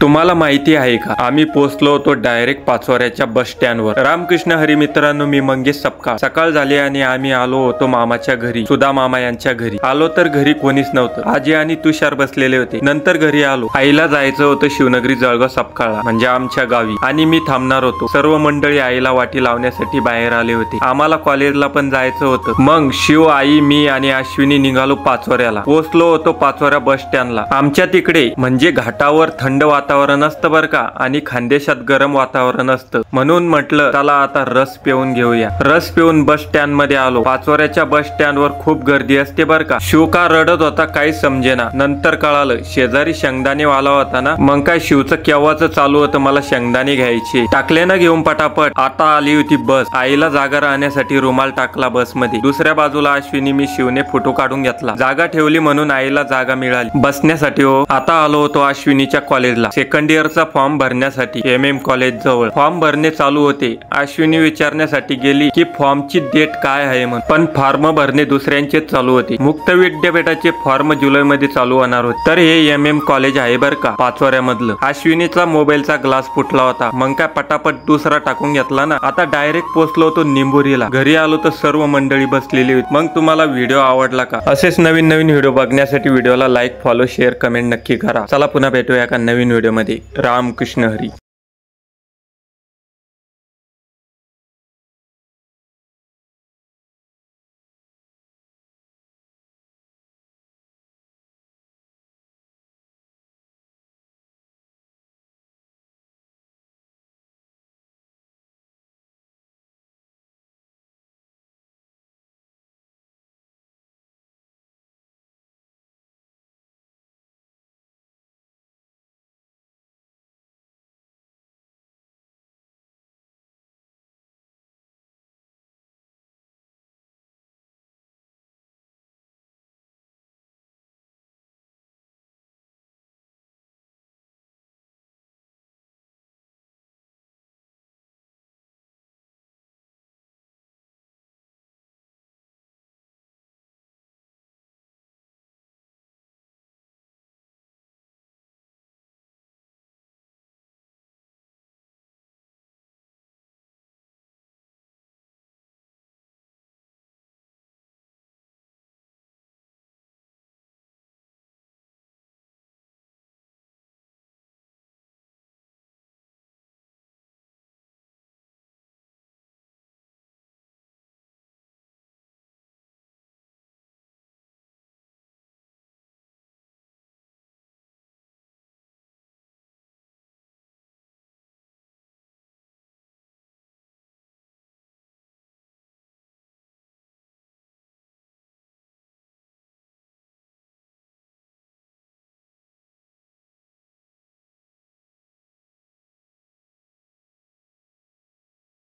तुम्हाला माहिती आहे का, आम्ही पोहोचलो होतो डायरेक्ट पाचोऱ्याच्या बस स्टँडवर। रामकृष्ण हरी मित्रांनो, मी मंगेश सपकाळ। सकाळ झाली आणि आम्ही आलो होतो मामाच्या घरी, सुधा मामा यांच्या घरी। आलो तर घरी कोणीच नव्हतं, आजी आणि तुषार बसलेले होते। नंतर घरी आलो, आईला जायचं होतं शिवनगरी जळगाव सपकाळला, म्हणजे आमच्या गावी, आणि मी थांबणार होतो। सर्व मंडळी आईला वाटी लावण्यासाठी बाहेर आले होते। आम्हाला कॉलेजला पण जायचं होतं। मग शिव, आई, मी आणि अश्विनी निघालो पाचोऱ्याला। पोहोचलो होतो पाचोऱ्या बस स्टँडला। आमच्या तिकडे म्हणजे घाटावर थंड वातावरण असतं बर का, आणि खानदेशात गरम वातावरण असतं, म्हणून म्हटलं चला आता रस पिऊन घेऊया। रस पिऊन बस स्टँड मध्ये आलो। पाचोऱ्याच्या बस स्टँड वर खूप गर्दी असते बर का। शिव का रडत होता काही समजेना। नंतर कळालं शेजारी शेंगदाणे वाला होता ना, मग काय शिवचं केव्हाच चालू होतं मला शेंगदाणे घ्यायचे। टाकले ना घेऊन पटापट। आता आली होती बस। आईला जागा राहण्यासाठी रुमाल टाकला बस मध्ये। दुसऱ्या बाजूला अश्विनी, मी शिवने फोटो काढून घेतला। जागा ठेवली म्हणून आईला जागा मिळाली बसण्यासाठी। हो, आता आलो होतो अश्विनीच्या कॉलेजला सेकंड इयरचा फॉर्म भरण्यासाठी। MM कॉलेज जवळ फॉर्म भरणे चालू होते। अश्विनी विचारण्यासाठी गेली की फॉर्मची डेट काय आहे म्हणून, पण फॉर्म भरणे दुसऱ्यांचेच चालू होते। मुक्त विद्यापीठाचे फॉर्म जुलै मध्ये चालू होणार होते। तर हे MM कॉलेज आहे बर का पाचोऱ्यामधलं। अश्विनीचा मोबाईलचा ग्लास फुटला होता, मग काय पटापट दुसरा टाकून घेतला ना। आता डायरेक्ट पोहोचलो होतो निंबोरीला। घरी आलो तर सर्व मंडळी बसलेली होती। मग तुम्हाला व्हिडिओ आवडला का? असेच नवीन नवीन व्हिडिओ बघण्यासाठी व्हिडिओला लाईक, फॉलो, शेअर, कमेंट नक्की करा। चला पुन्हा भेटूया एका नवीन व्हिडिओ मध्ये। रामकृष्ण हरी।